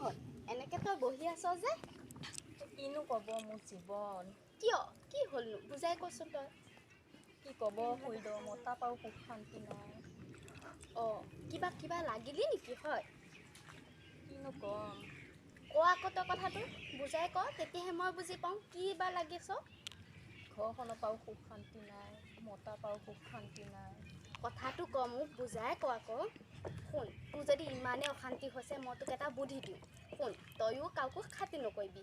হ'ল এনেকৈ তই বহি আছ যে? কিনো ক'ব মোৰ জীৱন। কিয় কি হ'লনো বুজাই কচোন তই। কি ক'ব শুই দ মতা পাও সুখ শান্তি নাই। অঁ কিবা লাগিলি নেকি? হয় কিনো ক'ম। ক আকৌ তই কথাটো বুজাই ক, তেতিয়াহে মই বুজি পাওঁ কি বা লাগিছ। ঘৰখনৰ পৰাও সুখ শান্তি নাই, মতা পাও সুখ শান্তি নাই। কথাটো ক মোক বুজাই ক আকৌ। শুন তোৰ যদি ইমানেই অশান্তি হৈছে মই তোক এটা বুদ্ধি দিওঁ। শুন তয়ো কাকো খাতি নকৰিবি,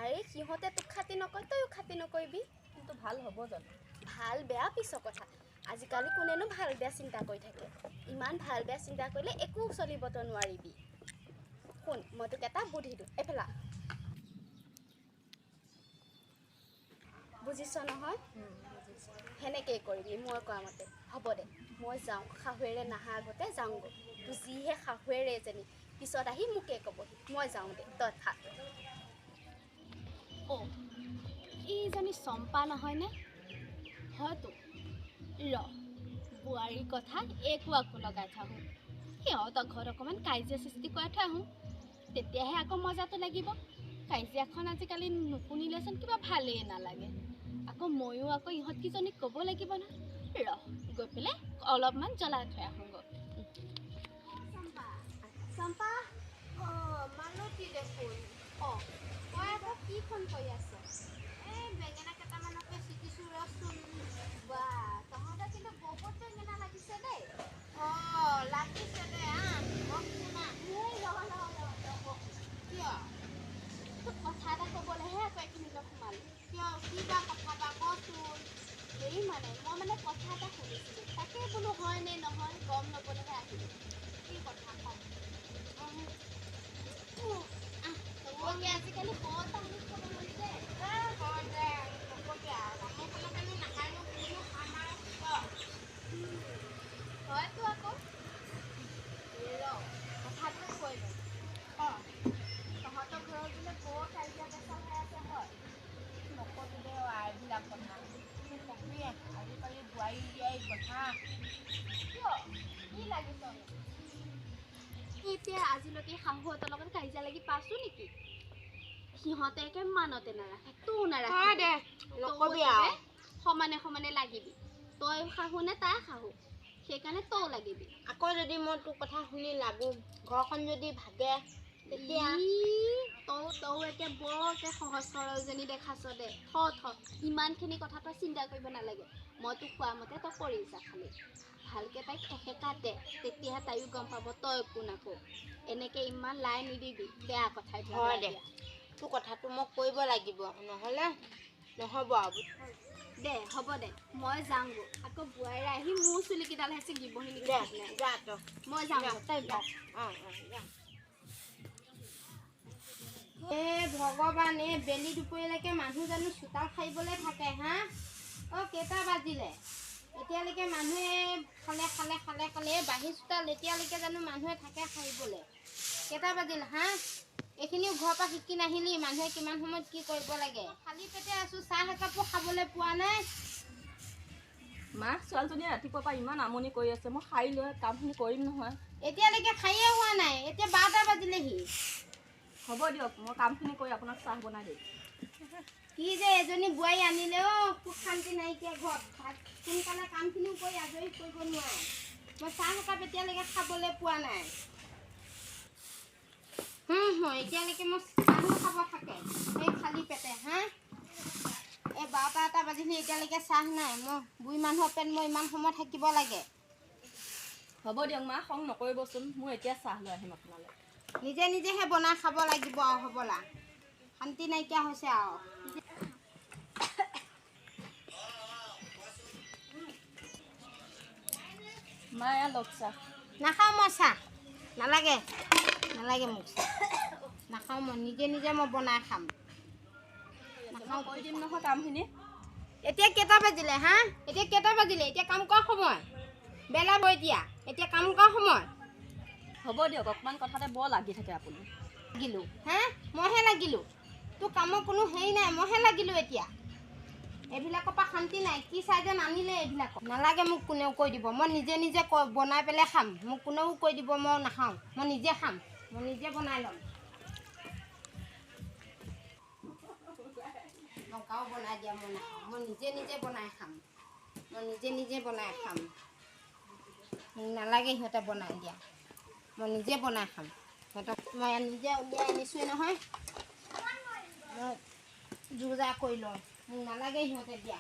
আৰে সিহঁতে তোক খাতি নকয় তয়ো খাতি নকৰিবি। কিন্তু ভাল হ'ব জানো? ভাল বেয়া পিছৰ কথা, আজিকালি কোনেনো ভাল বেয়া চিন্তা কৰি থাকে। ইমান ভাল বেয়া চিন্তা কৰিলে একো চলিবতো নোৱাৰিবি। শুন মই তোক এটা বুদ্ধি দিওঁ, এফালা বুজিছ নহয়? সেনেকেই কৰিবি মই কোৱা মতে। হ'ব দে মই যাওঁ, শাহুৱেৰে নাহা আগতে যাওঁগৈ। তোৰ যিহে শাহুৱেৰে এজনী পিছত আহি মোকে ক'বহি। মই যাওঁ দে তই থাক। অ' এইজনী চম্পা নহয়নে? হয়তো ৰ বোৱাৰীৰ কথা একো লগাই থৈ আহোঁ। সিহঁতৰ ঘৰত অকণমান কাজিয়া সৃষ্টি কৰাই থৈ আহোঁ, তেতিয়াহে আকৌ মজাটো লাগিব। কাজিয়াখন আজিকালি নুশুনিলেচোন কিবা ভালেই নালাগে। ময়ো ইহঁতকেইজনীক ক'ব লাগিব ন। ৰ গৈ পেলাই অলপমান জ্বলাই থৈ আহোঁগৈ। চম্পা অঁ মালতী দেখোন। অঁ তই আকৌ কি ফোন কৰি আছ? এই বেঙেনা কেইটামানকে ছিটিছোঁ ৰচোন। বা তহঁতৰ কিন্তু বহুত বেঙেনা লাগিছে দেই। অঁ লাগিছে দে মই শুনা কিয় তোক কথা এটা ক'বলৈহে আকৌ এইখিনিলৈ সোমালোঁ। কিয় কিবা কথা এটা কচোন। হেৰি মই কথা এটা শুনিছিলোঁ, তাকে বোলো হয় নে নহয় গম ল'বলৈহে আহিলোঁ। কি কথা কম? তই আজিকালি বৰ তামোল খাব লৈছে। হয় দে নকবি আৰু তামোল খালেনো নাখায়নো কিনো খাম আৰু হয়তো আকৌ ৰ কথাটো কৈ লওঁ। অঁ তহঁতৰ ঘৰত বোলে বৰ কাজিয়া পেচাল হৈ আছে হয়? নকবি দে এইবিলাক কথা। কিনো কবি আজিকালি বোৱাৰী জীয়াৰী কথা। কিয় কি লাগিছনো? এতিয়া আজিলৈকে শাহুহঁতৰ লগত কাজিয়া লাগি পাইছোঁ নেকি? সিহঁতে একে মানতে নাৰাখে, তোৰ নাৰাখে দে নকবি আৰু। সমানে লাগিবি। তই শাহু নে তাই শাহু, সেইকাৰণে তইও লাগিবি। আকৌ যদি মই তোৰ কথা শুনি লাগো, ঘৰখন যদি ভাগে তেতিয়া তই একে বৰ সহজ সৰলজনী দেখাছ দে। ইমানখিনি কথা তই চিন্তা কৰিব নালাগে। মই তোক কোৱা মতে তই কৰি যা। খালি ভালকৈ তাইক এসেকা দে, তেতিয়াহে তাইও গম পাব তই কোন আকৌ। এনেকৈ ইমান লাই নিদিবি, বেয়া কথা এইবিলাক। হয় দে তোৰ কথাটো মই কৰিব লাগিব, নহ'লে নহ'ব আৰু। দে হ'ব দে মই যাওঁগৈ। আকৌ বোৱাৰী আহি মোৰ চুলিকেইডাল হেঁচি দিবহি নেকি? যা তই। মই যাওঁগৈ, তই যা। যা। ভগৱান এই বেলি দুপৰীয়ালৈকে মানুহ জানো চোতাল সাৰিবলৈ থাকে হা? কেইটা বাজিলে? এতিয়ালৈকে মানুহে খালে বাঢ়ি চোতাল এতিয়ালৈকে জানো মানুহে থাকে সাৰিবলৈ? কেইটা বাজিল হা? এইখিনিও ঘৰৰ পৰা শিকি নাহিলি মানুহে কিমান সময়ত কি কৰিব লাগে। খালী পেটে আছোঁ, চাহ একাপো খাবলৈ পোৱা নাই। মা ছোৱালীজনীয়ে ৰাতিপুৱাৰ পৰা ইমান আমনি কৰি আছে, মই খাই লৈ কামখিনি কৰিম নহয়। এতিয়ালৈকে খাইয়ে হোৱা নাই, এতিয়া 12টা বাজিলেহি। হ'ব দিয়ক মই কামখিনি কৰি আপোনাক চাহ বনাই দিম। কি যে এজনী বোৱাৰী আনিলে সুখ শান্তি নাইকিয়া ঘৰত। সোনকালে কামখিনিও কৰি আজৰি কৰিব নোৱাৰে। মই চাহ একাপ এতিয়ালৈকে খাবলৈ পোৱা নাই। এতিয়ালৈকে মই চাহো খাব থাকে এই খালী পেটে হা? এই 12টা 1টা বাজিলে এতিয়ালৈকে চাহ নাই। মই বুঢ়ী মানুহৰ পেট মই ইমান সময় থাকিব লাগে। হ'ব দিয়ক মা খং নকৰিবচোন, মই এতিয়া চাহ লৈ আহিম আপোনালৈ। নিজেহে বনাই খাব লাগিব আৰু হ'বলা। শান্তি নাইকিয়া হৈছে আৰু। মা এয়া লওক চাহ। নাখাওঁ মই চাহ, নালাগে মোক চাহ। নাখাওঁ মই নিজে মই বনাই খাম। নাখাওঁ কৰি দিম নহয় কামখিনি। এতিয়া কেইটা বাজিলে হা? এতিয়া কাম কৰা সময়। বেলা বৈ এতিয়া কাম কৰা সময়। হ'ব দিয়ক অকণমান কথাতে বৰ লাগি থাকে আপুনি। লাগিলোঁ হা? মইহে লাগিলোঁ। তোৰ কামৰ কোনো হেৰি নাই, মইহে লাগিলোঁ এতিয়া। এইবিলাকৰ পৰা শান্তি নাই। কি চাই যেন আনিলে এইবিলাকক। নালাগে মোক কোনেও কৈ দিব, মই নিজে বনাই পেলাই খাম। মোক কোনেও কৈ দিব মই নাখাওঁ, মই নিজে খাম, মই নিজে বনাই ল'ম। সিহঁতকাও বনাই দিয়া মই নাখাওঁ মই নিজে নিজে বনাই খাম মই নিজে বনাই খাম মোক নালাগে সিহঁতে বনাই দিয়া মই নিজে বনাই খাম সিহঁতক মই নিজে উলিয়াই আনিছোঁৱেই নহয় মই যো জা কৰি লওঁ মোক নালাগে সিহঁতে দিয়া